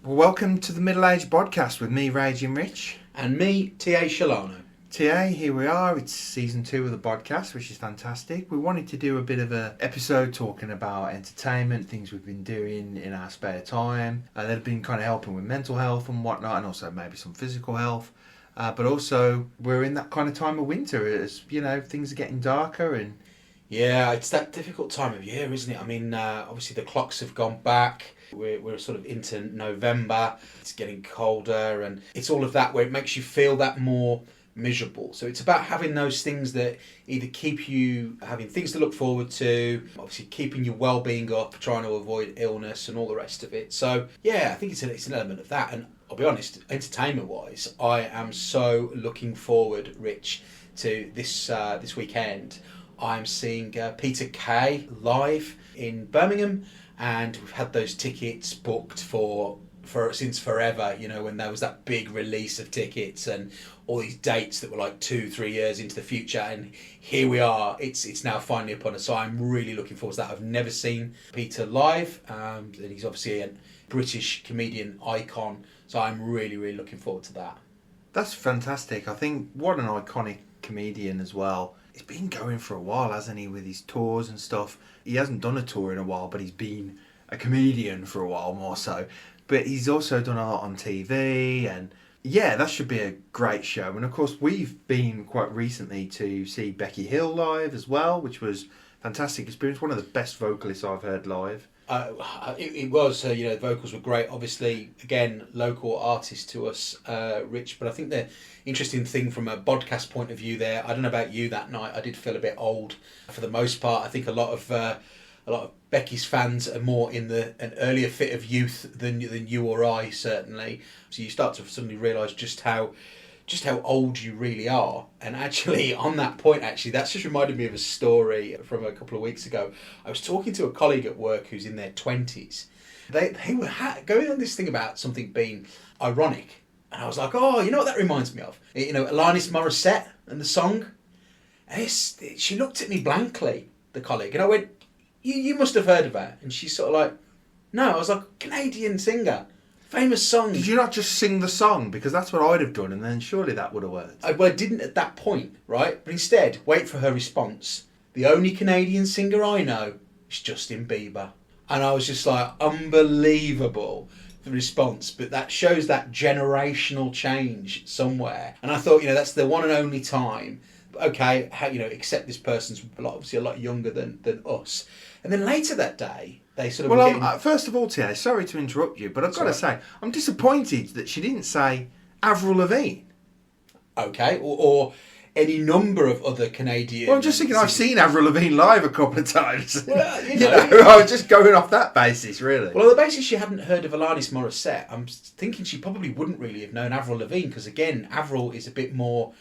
Well, welcome to the Middle-aged Bodcast with me, Raging Rich. And me, T.A. Shelano. TA, here we are. It's season 2 of the podcast, which is fantastic. We wanted to do a bit of an episode talking about entertainment, things we've been doing in our spare time that have been kind of helping with mental health and whatnot, and also maybe some physical health. But also, we're in that kind of time of winter as, you know, things are getting darker and... Yeah, it's that difficult time of year, isn't it? I mean, obviously the clocks have gone back. We're sort of into November. It's getting colder, and it's all of that where it makes you feel that more miserable. So it's about having those things that either keep you having things to look forward to, obviously keeping your well-being up, trying to avoid illness and all the rest of it. So yeah, I think it's an element of that. And I'll be honest, entertainment-wise, I am so looking forward, Rich, to this weekend. I'm seeing Peter Kay live in Birmingham, and we've had those tickets booked for since forever, you know, when there was that big release of tickets and all these dates that were like 2-3 years into the future, and here we are, it's now finally upon us. So I'm really looking forward to that. I've never seen Peter live, and he's obviously a British comedian icon, so I'm really looking forward to that. That's fantastic. I think what an iconic comedian as well. He's been going for a while, hasn't he, with his tours and stuff. He hasn't done a tour in a while, but he's been a comedian for a while more so. But he's also done a lot on TV, and yeah, that should be a great show. And of course, we've been quite recently to see Becky Hill live as well, which was a fantastic experience. One of the best vocalists I've heard live. It was, you know, the vocals were great. Obviously, again, local artist to us, Rich. But I think the interesting thing from a podcast point of view there, I don't know about you that night, I did feel a bit old for the most part. I think a lot of Becky's fans are more in an earlier fit of youth than you or I, certainly. So you start to suddenly realise just how old you really are. And actually, on that point, that's just reminded me of a story from a couple of weeks ago. I was talking to a colleague at work who's in their 20s. They were going on this thing about something being ironic. And I was like, oh, you know what that reminds me of? You know, Alanis Morissette and the song. And she looked at me blankly, the colleague, and I went, you must have heard of her. And she's sort of like, no. I was like, Canadian singer. Famous song. Did you not just sing the song? Because that's what I'd have done, and then surely that would have worked. I didn't at that point, right? But instead, wait for her response. The only Canadian singer I know is Justin Bieber. And I was just like, unbelievable, the response. But that shows that generational change somewhere. And I thought, you know, that's the one and only time. Okay, except this person's obviously a lot younger than us. And then later that day, they sort of... Well, first of all, Tia, sorry to interrupt you, but I've got to say, I'm disappointed that she didn't say Avril Lavigne. Okay, or any number of other Canadian... Well, I'm just thinking, I've seen Avril Lavigne live a couple of times. Well, you know, I was just going off that basis, really. Well, on the basis she hadn't heard of Alanis Morissette, I'm thinking she probably wouldn't really have known Avril Lavigne, because again, Avril is a bit more,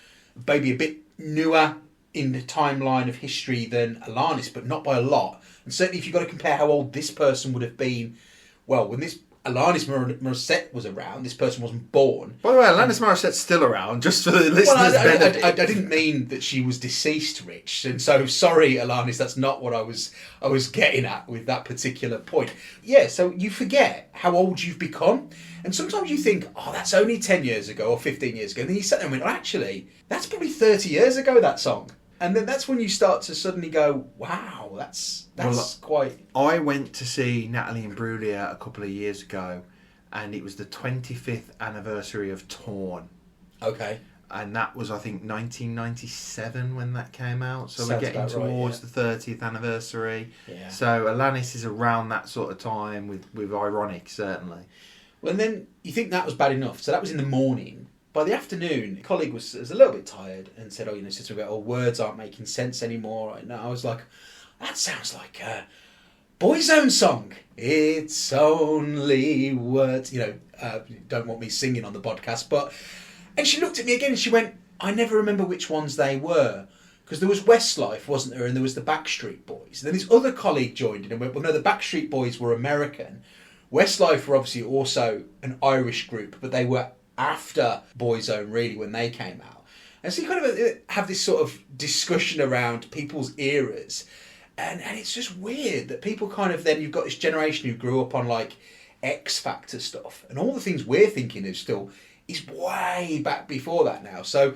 maybe a bit newer in the timeline of history than Alanis, but not by a lot. And certainly if you've got to compare how old this person would have been, well, when this Alanis Morissette was around, this person wasn't born. By the way, Alanis Morissette's still around, just for the listeners' benefit. I didn't mean that she was deceased, Rich, and so sorry, Alanis, that's not what I was getting at with that particular point. Yeah, so you forget how old you've become, and sometimes you think, oh, that's only 10 years ago or 15 years ago, and then you sit there and went, oh, actually, that's probably 30 years ago, that song. And then that's when you start to suddenly go, wow, that's quite... I went to see Natalie Imbruglia a couple of years ago, and it was the 25th anniversary of Torn. Okay. And that was, I think, 1997 when that came out. So Sounds we're getting towards the 30th anniversary. Yeah. So Alanis is around that sort of time with Ironic, certainly. Well, and then you think that was bad enough. So that was in the morning. By the afternoon, a colleague was a little bit tired and said, words aren't making sense anymore. And I was like, that sounds like a Boyzone song. It's only words. Don't want me singing on the podcast. And she looked at me again and she went, I never remember which ones they were. Because there was Westlife, wasn't there? And there was the Backstreet Boys. And then this other colleague joined in and went, well, no, the Backstreet Boys were American. Westlife were obviously also an Irish group, but they were after Boyzone, really, when they came out. And so you kind of have this sort of discussion around people's eras. And it's just weird that people kind of then, you've got this generation who grew up on like X Factor stuff. And all the things we're thinking of still is way back before that now. So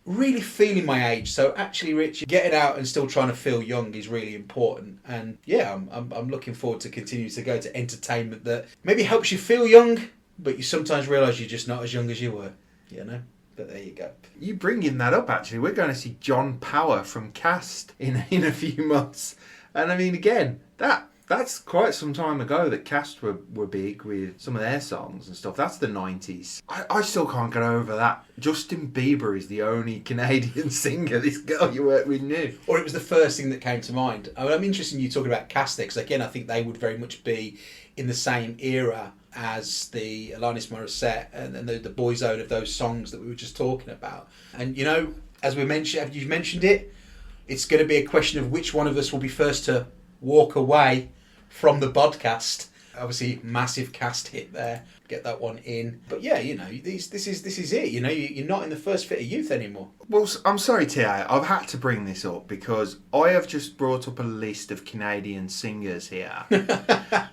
really feeling my age. So actually, Rich, getting out and still trying to feel young is really important. And yeah, I'm looking forward to continuing to go to entertainment that maybe helps you feel young, but you sometimes realise you're just not as young as you were, you know? But there you go. You bringing that up, actually, we're going to see John Power from Cast in a few months. And I mean, again, that's quite some time ago that Cast were big with some of their songs and stuff. That's the 90s. I still can't get over that. Justin Bieber is the only Canadian singer this girl you work with knew. Or it was the first thing that came to mind. I mean, I'm interested in you talking about Cast there, because again, I think they would very much be in the same era as the Alanis Morissette and the boyzone of those songs that we were just talking about. And, you know, as we mentioned, you've mentioned it, it's going to be a question of which one of us will be first to walk away from the podcast. Obviously, massive Cast hit there. Get that one in. But yeah, you know, this is it. You know, you're not in the first fit of youth anymore. Well, I'm sorry, T.A. I've had to bring this up because I have just brought up a list of Canadian singers here.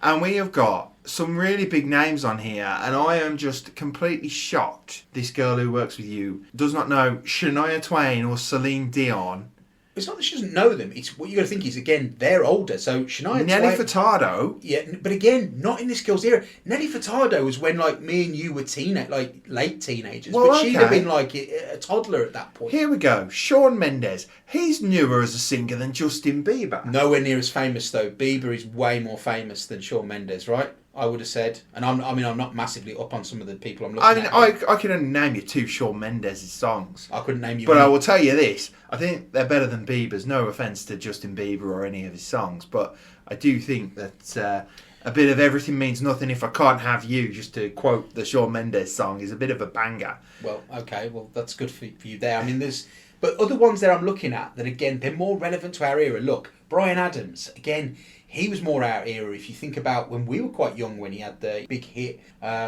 And we have got some really big names on here. And I am just completely shocked this girl who works with you does not know Shania Twain or Celine Dion. It's not that she doesn't know them. It's what you got to think is, again, they're older. So Shania Nelly Twain, Furtado. Yeah, but again, not in this girl's era. Nelly Furtado was when like me and you were late teenagers. Well, but she'd have been like a toddler at that point. Here we go. Shawn Mendes. He's newer as a singer than Justin Bieber. Nowhere near as famous though. Bieber is way more famous than Shawn Mendes, right? I would have said, and I'm not massively up on some of the people I'm looking at. I can only name you 2 Shawn Mendes' songs. I couldn't name you. But any. I will tell you this: I think they're better than Bieber's. No offence to Justin Bieber or any of his songs, but I do think that a bit of Everything Means Nothing If I Can't Have You, just to quote the Shawn Mendes song, is a bit of a banger. Well, okay, well that's good for you there. I mean, but other ones there I'm looking at that again they're more relevant to our era. Look, Bryan Adams again. He was more our era. If you think about when we were quite young, when he had the big hit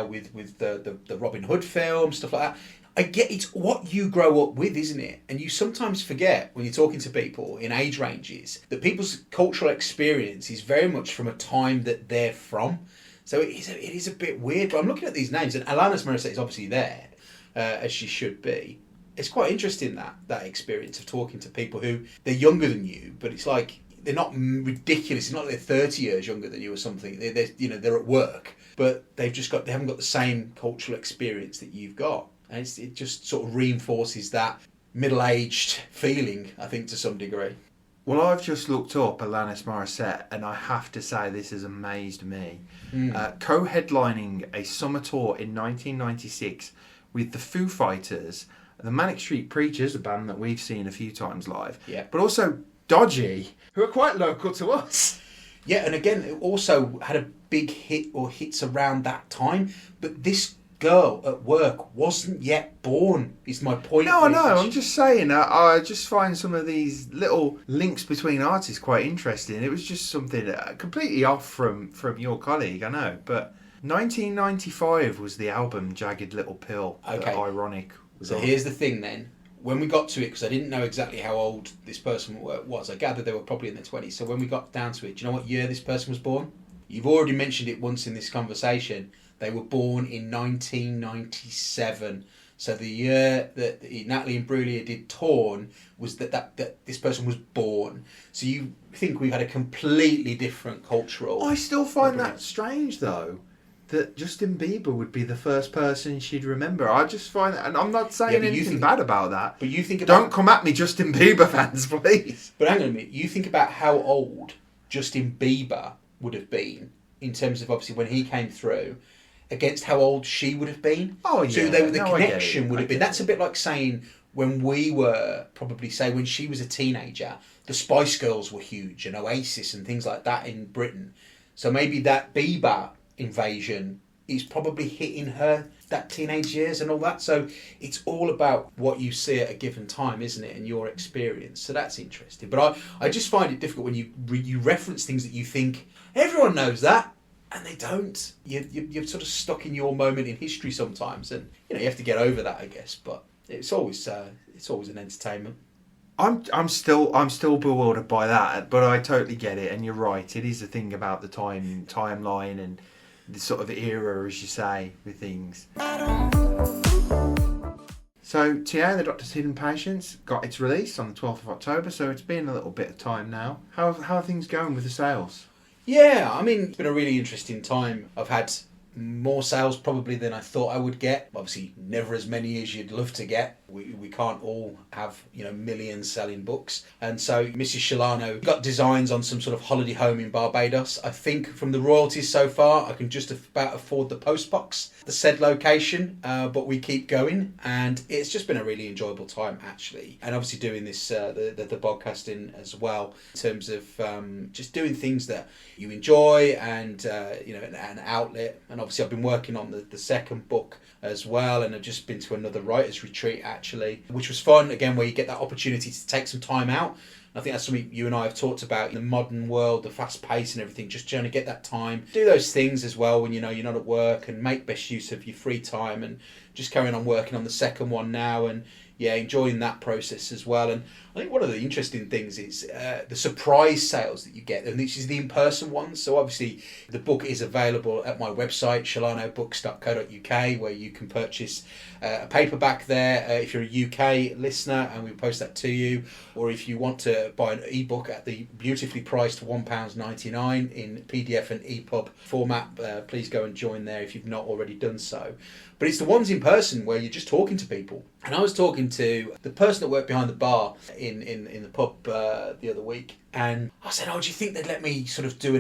with the Robin Hood film, stuff like that. I get it's what you grow up with, isn't it? And you sometimes forget when you're talking to people in age ranges that people's cultural experience is very much from a time that they're from. So it is a bit weird. But I'm looking at these names, and Alanis Morissette is obviously there, as she should be. It's quite interesting that experience of talking to people who they're younger than you, but it's like. They're not ridiculous. It's not like they're 30 years younger than you or something. They're at work, but they haven't got the same cultural experience that you've got, and it just sort of reinforces that middle-aged feeling, I think, to some degree. Well, I've just looked up Alanis Morissette, and I have to say this has amazed me. Co-headlining a summer tour in 1996 with the Foo Fighters, the Manic Street Preachers, a band that we've seen a few times live, but also Dodgy, who are quite local to us. Yeah, and again, it also had a big hit or hits around that time, but this girl at work wasn't yet born, is my point. No, I know, I'm just saying, I just find some of these little links between artists quite interesting. It was just something completely off from your colleague, I know, but 1995 was the album Jagged Little Pill. Okay. Ironic. So here's the thing then. When we got to it, because I didn't know exactly how old this person was, I gathered they were probably in their 20s. So when we got down to it, do you know what year this person was born? You've already mentioned it once in this conversation. They were born in 1997. So the year that Natalie Imbruglia did Torn was that this person was born. So you think we've had a completely different cultural... I still find that strange, though. That Justin Bieber would be the first person she'd remember. I just find that, and I'm not saying anything bad about that. But you think about... Don't come at me, Justin Bieber fans, please. But hang on a minute. You think about how old Justin Bieber would have been in terms of obviously when he came through against how old she would have been. Oh, yeah. So the connection would have been... That's a bit like saying when we were probably, say, when she was a teenager, the Spice Girls were huge and Oasis and things like that in Britain. So maybe that Bieber... invasion is probably hitting her that teenage years and all that, so it's all about what you see at a given time, isn't it, and your experience. So that's interesting, but I just find it difficult when you reference things that you think everyone knows that and they don't. You're sort of stuck in your moment in history sometimes, and you have to get over that, I guess, but it's always an entertainment. I'm still bewildered by that, but I totally get it, and you're right, it is a thing about the timeline and the sort of era, as you say, with things. So TA, The Doctor's Hidden Patients, got its release on the 12th of October, so it's been a little bit of time now. How are things going with the sales? Yeah, I mean, it's been a really interesting time. I've had more sales probably than I thought I would get. Obviously, never as many as you'd love to get. We can't all have, millions selling books. And so Mrs. Shelano got designs on some sort of holiday home in Barbados. I think from the royalties so far, I can just about afford the postbox, the said location, but we keep going. And it's just been a really enjoyable time, actually. And obviously doing this, the podcasting as well, in terms of just doing things that you enjoy and, an outlet. And obviously I've been working on the second book as well, and I've just been to another writer's retreat actually, which was fun, again, where you get that opportunity to take some time out. I think that's something you and I have talked about in the modern world, the fast pace and everything, just trying to get that time, do those things as well when you're not at work, and make best use of your free time, and just carrying on working on the second one now, and enjoying that process as well. And I think one of the interesting things is the surprise sales that you get, and this is the in-person ones. So obviously the book is available at my website, shelanobooks.co.uk, where you can purchase a paperback there if you're a UK listener, and we post that to you. Or if you want to buy an ebook at the beautifully priced £1.99 in PDF and EPUB format, please go and join there if you've not already done so. But it's the ones in person where you're just talking to people. And I was talking to the person that worked behind the bar in the pub the other week, and I said, do you think they'd let me sort of do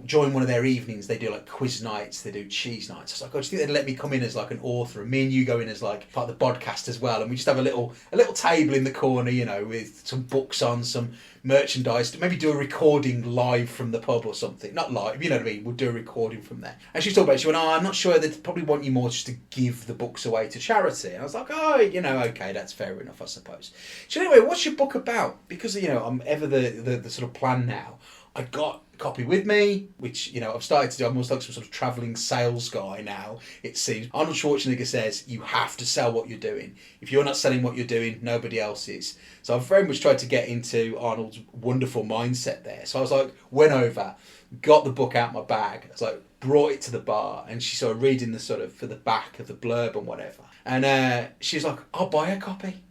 join one of their evenings? They do like quiz nights, they do cheese nights. I was like, do you think they'd let me come in as like an author, and me and you go in as like part of the podcast as well, and we just have a little table in the corner, with some books on, some merchandise, maybe do a recording live from the pub or something. Not live, you know what I mean? We'll do a recording from there. And she was talking about it. She went, I'm not sure, they'd probably want you more just to give the books away to charity. And I was like, okay, that's fair enough, I suppose. So anyway, what's your book about? Because, I'm ever the sort of plan now. I got a copy with me, which, I've started to do. I'm almost like some sort of travelling sales guy now, it seems. Arnold Schwarzenegger says, you have to sell what you're doing. If you're not selling what you're doing, nobody else is. So I've very much tried to get into Arnold's wonderful mindset there. So I was like, went over, got the book out of my bag. I was like, brought it to the bar, and she started reading the sort of, for the back of the blurb and whatever. And she's like, I'll buy a copy.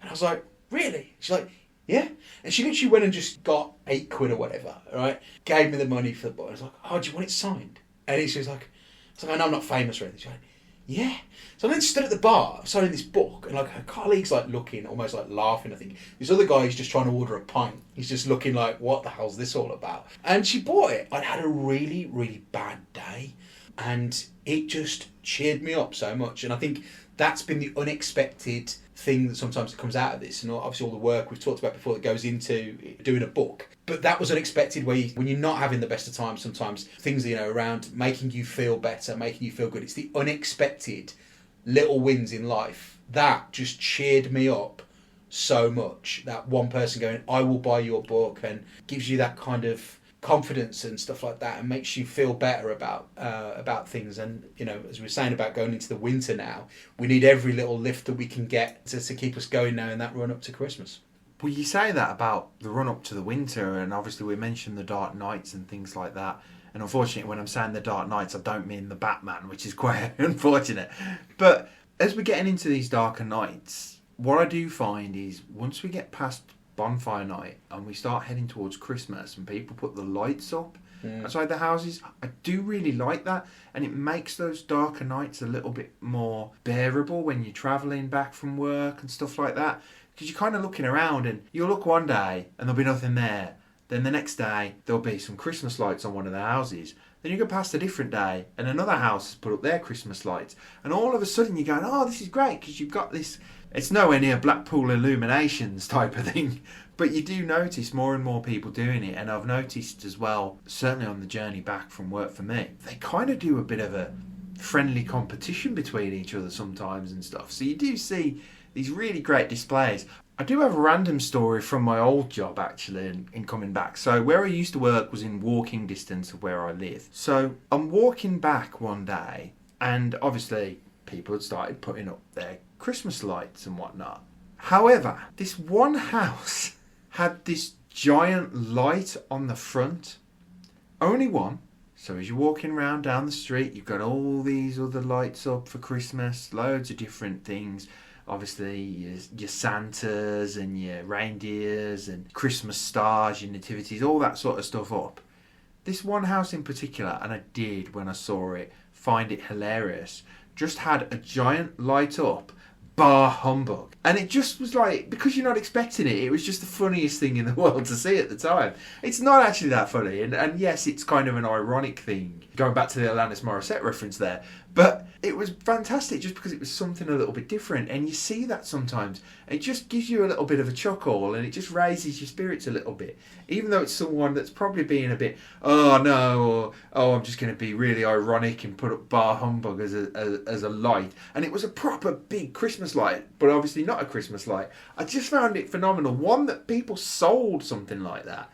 And I was like, really? She's like, yeah. And she literally went and just got £8 or whatever, right? Gave me the money for the book. I was like, do you want it signed? And she was like, I know I'm not famous or anything. She's like, yeah. So I then stood at the bar, signing this book, and like her colleague's like looking, almost like laughing, I think. This other guy is just trying to order a pint. He's just looking like, what the hell's this all about? And she bought it. I'd had a really, really bad day, and it just cheered me up so much. And I think that's been the unexpected thing that sometimes comes out of this, and obviously all the work we've talked about before that goes into doing a book. But that was unexpected, where when you're not having the best of times, sometimes things around making you feel better, making you feel good. It's the unexpected little wins in life that just cheered me up so much. That one person going, I will buy your book, and gives you that kind of confidence and stuff like that, and makes you feel better about things. And as we were saying about going into the winter now, we need every little lift that we can get to keep us going now in that run up to Christmas. Well, you say that about the run up to the winter, and obviously we mentioned the dark nights and things like that. And unfortunately, when I'm saying the dark nights, I don't mean the Batman, which is quite unfortunate. But as we're getting into these darker nights, what I do find is once we get past Bonfire Night and we start heading towards Christmas and people put the lights up outside the houses, I do really like that, and it makes those darker nights a little bit more bearable when you're travelling back from work and stuff like that, because you're kind of looking around and you'll look one day and there'll be nothing there, then the next day there'll be some Christmas lights on one of the houses, then you go past a different day and another house has put up their Christmas lights, and all of a sudden you're going, oh, this is great, because you've got this. It's nowhere near Blackpool Illuminations type of thing, but you do notice more and more people doing it. And I've noticed as well, certainly on the journey back from work for me, they kind of do a bit of a friendly competition between each other sometimes and stuff. So you do see these really great displays. I do have a random story from my old job actually in coming back. So where I used to work was in walking distance of where I live. So I'm walking back one day, and obviously people had started putting up their Christmas lights and whatnot. However, this one house had this giant light on the front. Only one, So as you're walking around down the street, you've got all these other lights up for Christmas, loads of different things. Obviously, your Santas and your reindeers and Christmas stars, your nativities, all that sort of stuff up. This one house in particular, and I did, when I saw it, find it hilarious, just had a giant light up bar humbug. And it just was like, because you're not expecting it, it was just the funniest thing in the world to see at the time. It's not actually that funny, and yes, it's kind of an ironic thing, going back to the Alanis Morissette reference there, but it was fantastic just because it was something a little bit different, and you see that sometimes. It just gives you a little bit of a chuckle, and it just raises your spirits a little bit, even though it's someone that's probably being a bit, oh no, or oh, I'm just going to be really ironic and put up bar humbug as a light. And it was a proper big Christmas light, but obviously not a Christmas light. I just found it phenomenal. One, that people sold something like that,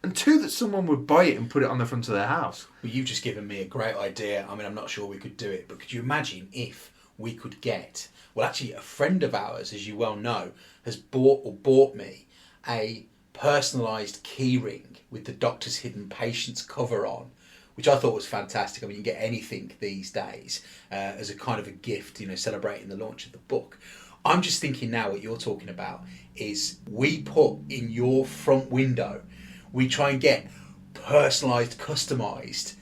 and two, that someone would buy it and put it on the front of their house. Well, you've just given me a great idea. I mean, I'm not sure we could do it, but could you imagine if we could get... Well, actually, a friend of ours, as you well know, has bought me a personalised keyring with the Doctor's Hidden Patients cover on, which I thought was fantastic. I mean, you can get anything these days as a kind of a gift, you know, celebrating the launch of the book. I'm just thinking now what you're talking about is we put in your front window, we try and get personalised, customised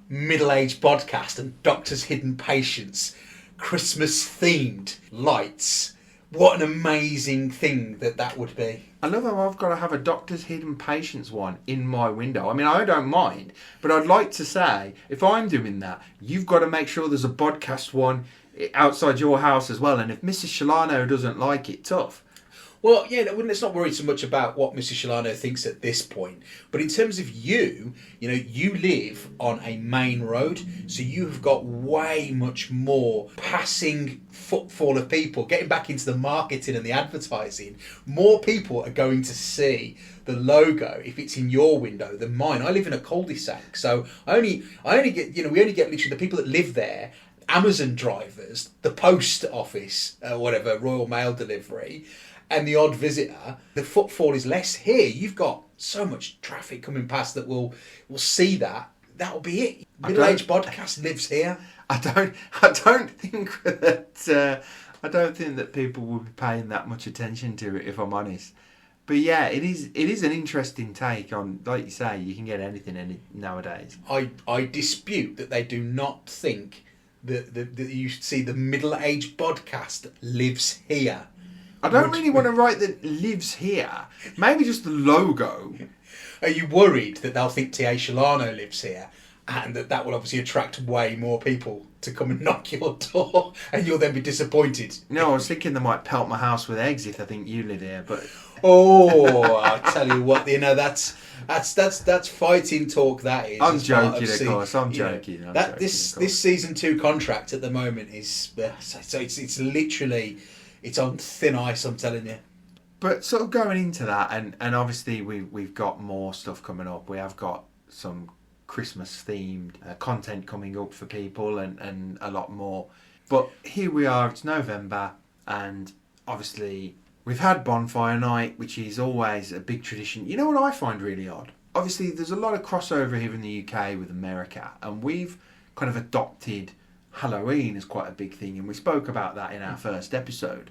Middle-aged Bodcast and Doctor's Hidden Patients Christmas-themed lights. What an amazing thing that would be. I love how I've got to have a Doctor's Hidden Patients one in my window. I mean, I don't mind, but I'd like to say, if I'm doing that, you've got to make sure there's a podcast one outside your house as well. And if Mrs. Shelano doesn't like it, tough. Well, yeah, let's not worry so much about what Mrs. Shelano thinks at this point. But in terms of you know, you live on a main road, so you have got way much more passing footfall of people getting back into the marketing and the advertising. More people are going to see the logo if it's in your window than mine. I live in a cul-de-sac, so I only get, you know, we only get literally the people that live there, Amazon drivers, the post office, whatever, Royal Mail delivery, and the odd visitor. The footfall is less here. You've got so much traffic coming past that we'll see that. That'll be it. Middle-aged Bodcast lives here. I don't think that people will be paying that much attention to it, if I'm honest. But yeah, it is an interesting take on, like you say, you can get anything in it nowadays. I dispute that they do not think that you should see the Middle-aged Bodcast lives here. I don't really want to write that lives here. Maybe just the logo. Are you worried that they'll think T.A. Shelano lives here, and that will obviously attract way more people to come and knock your door, and you'll then be disappointed? No, I was thinking they might pelt my house with eggs if they think you live here, but... Oh, I tell you what, you know, that's fighting talk. That is. I'm joking, of course. I'm joking. This season 2 contract at the moment is so it's literally. It's on thin ice, I'm telling you. But sort of going into that, and obviously we've got more stuff coming up. We have got some Christmas-themed content coming up for people and a lot more. But here we are, it's November, and obviously we've had Bonfire Night, which is always a big tradition. You know what I find really odd? Obviously there's a lot of crossover here in the UK with America, and we've kind of adopted Halloween is quite a big thing, and we spoke about that in our first episode.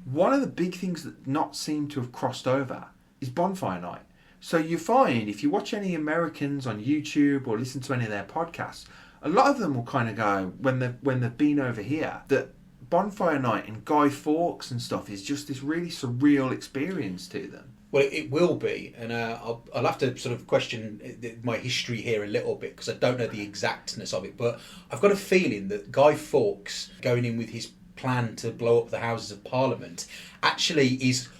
One of the big things that not seem to have crossed over is Bonfire Night. So you find, if you watch any Americans on YouTube or listen to any of their podcasts, a lot of them will kind of go, when they've been over here, that Bonfire Night and Guy Fawkes and stuff is just this really surreal experience to them. Well, it will be, and I'll have to sort of question my history here a little bit because I don't know the exactness of it, but I've got a feeling that Guy Fawkes going in with his plan to blow up the Houses of Parliament actually is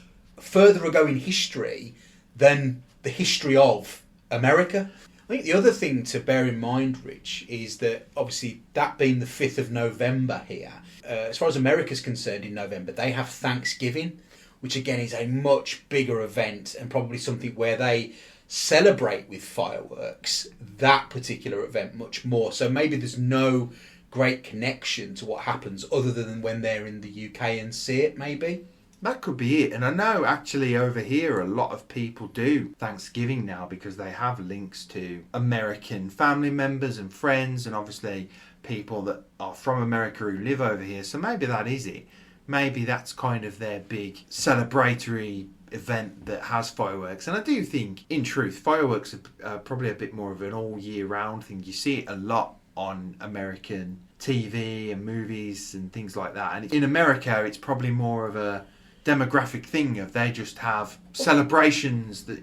further ago in history than the history of America. I think the other thing to bear in mind, Rich, is that obviously that being the 5th of November here, as far as America's concerned in November, they have Thanksgiving, which again is a much bigger event and probably something where they celebrate with fireworks, that particular event much more. So maybe there's no great connection to what happens other than when they're in the UK and see it, maybe. That could be it. And I know actually over here a lot of people do Thanksgiving now because they have links to American family members and friends, and obviously people that are from America who live over here. So maybe that is it. Maybe that's kind of their big celebratory event that has fireworks. And I do think, in truth, fireworks are probably a bit more of an all year round thing. You see it a lot on American TV and movies and things like that. And in America, it's probably more of a demographic thing of they just have celebrations that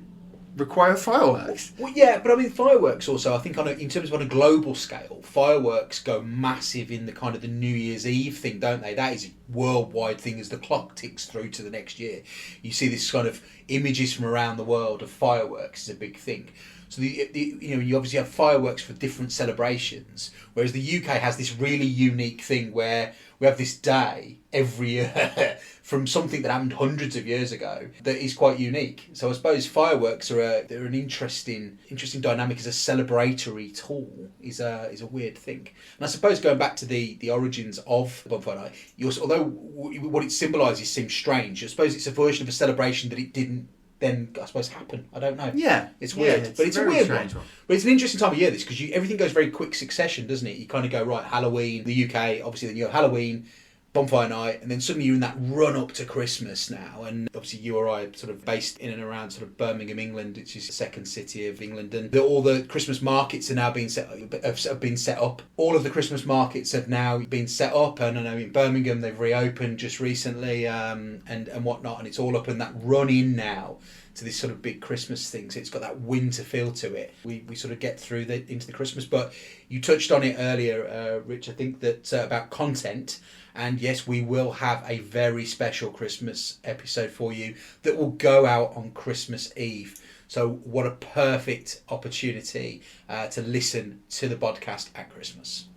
require fireworks. Well, yeah, but I mean, fireworks also, I think in terms of on a global scale, fireworks go massive in the kind of the New Year's Eve thing, don't they? That is a worldwide thing as the clock ticks through to the next year. You see this kind of images from around the world of fireworks is a big thing. So you obviously have fireworks for different celebrations, whereas the UK has this really unique thing where we have this day every year from something that happened hundreds of years ago that is quite unique. So I suppose fireworks they're an interesting dynamic as a celebratory tool is a weird thing. And I suppose going back to the origins of Bonfire Night, although what it symbolises seems strange, I suppose it's a version of a celebration that it didn't then I suppose happen. I don't know. Yeah, it's weird, but it's a weird one. one. But it's an interesting time of year, this, because everything goes very quick succession, doesn't it? You kind of go right, Halloween, the UK, obviously then you have Halloween, Bonfire Night, and then suddenly you're in that run up to Christmas now. And obviously you or I are sort of based in and around sort of Birmingham, England, which is the second city of England, and all the Christmas markets are now being have been set up. All of the Christmas markets have now been set up, and I know in Birmingham they've reopened just recently, and whatnot, and it's all up in that run in now to this sort of big Christmas thing. So it's got that winter feel to it. We sort of get through into the Christmas. But you touched on it earlier, Rich, I think that about content. And yes, we will have a very special Christmas episode for you that will go out on Christmas Eve. So what a perfect opportunity to listen to the podcast at Christmas.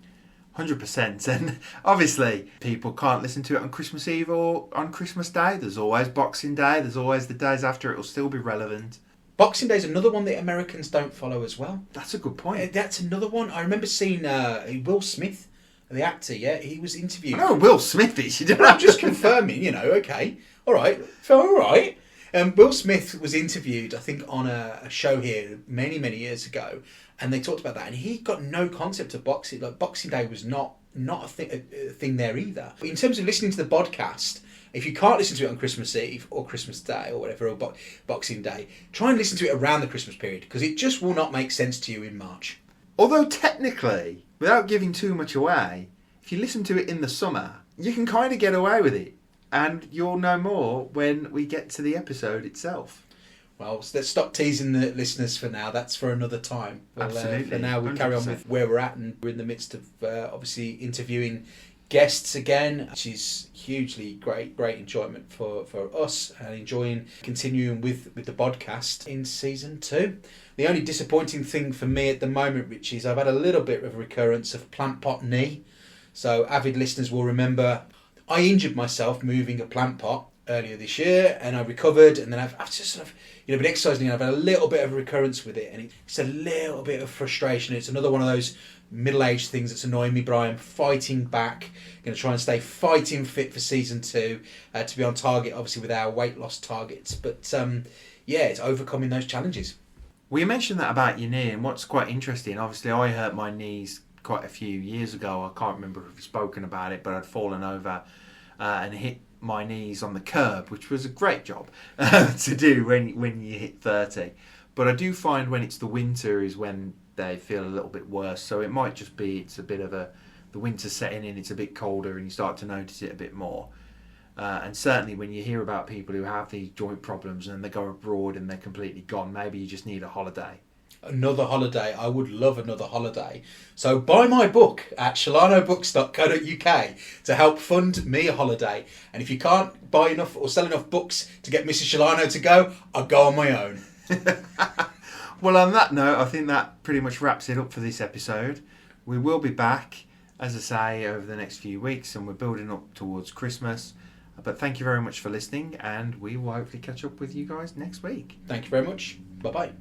100%. And obviously people can't listen to it on Christmas Eve or on Christmas Day. There's always Boxing Day. There's always the days after. It will still be relevant. Boxing Day is another one that Americans don't follow as well. That's a good point. That's another one. I remember seeing Will Smith, the actor, he was interviewed. I know Will Smith is. I'm just confirming, okay. All right. Will Smith was interviewed, I think, on a show here many, many years ago, and they talked about that, and he got no concept of boxing. Like, Boxing Day was not a thing there either. In terms of listening to the podcast, if you can't listen to it on Christmas Eve or Christmas Day or whatever, or Boxing Day, try and listen to it around the Christmas period, because it just will not make sense to you in March. Although technically, without giving too much away, if you listen to it in the summer, you can kind of get away with it. And you'll know more when we get to the episode itself. Well, let's stop teasing the listeners for now. That's for another time. Absolutely. For now, we'll 100%. carry on with where we're at, and we're in the midst of obviously interviewing guests again, which is hugely great enjoyment for us, and enjoying continuing with the podcast in season 2. The only disappointing thing for me at the moment, Rich, is I've had a little bit of a recurrence of plant pot knee. So avid listeners will remember I injured myself moving a plant pot earlier this year, and I recovered, and then I've just sort of been exercising, and I've had a little bit of recurrence with it, and it's a little bit of frustration. It's another one of those middle-aged things that's annoying me, Brian. Fighting back, going to try and stay fighting fit for season 2 to be on target, obviously with our weight loss targets. But it's overcoming those challenges. Well, you mentioned that about your knee, and what's quite interesting, obviously I hurt my knees quite a few years ago. I can't remember if we've spoken about it, but I'd fallen over and hit my knees on the curb, which was a great job to do when you hit 30. But I do find when it's the winter is when they feel a little bit worse. So it might just be it's a bit of the winter setting in, it's a bit colder, and you start to notice it a bit more. And certainly when you hear about people who have these joint problems and they go abroad and they're completely gone, maybe you just need a holiday. Another holiday. I would love another holiday. So buy my book at shelanobooks.co.uk to help fund me a holiday. And if you can't buy enough or sell enough books to get Mrs. Shelano to go, I'll go on my own. Well, on that note, I think that pretty much wraps it up for this episode. We will be back, as I say, over the next few weeks, and we're building up towards Christmas. But thank you very much for listening, and we will hopefully catch up with you guys next week. Thank you very much. Bye-bye.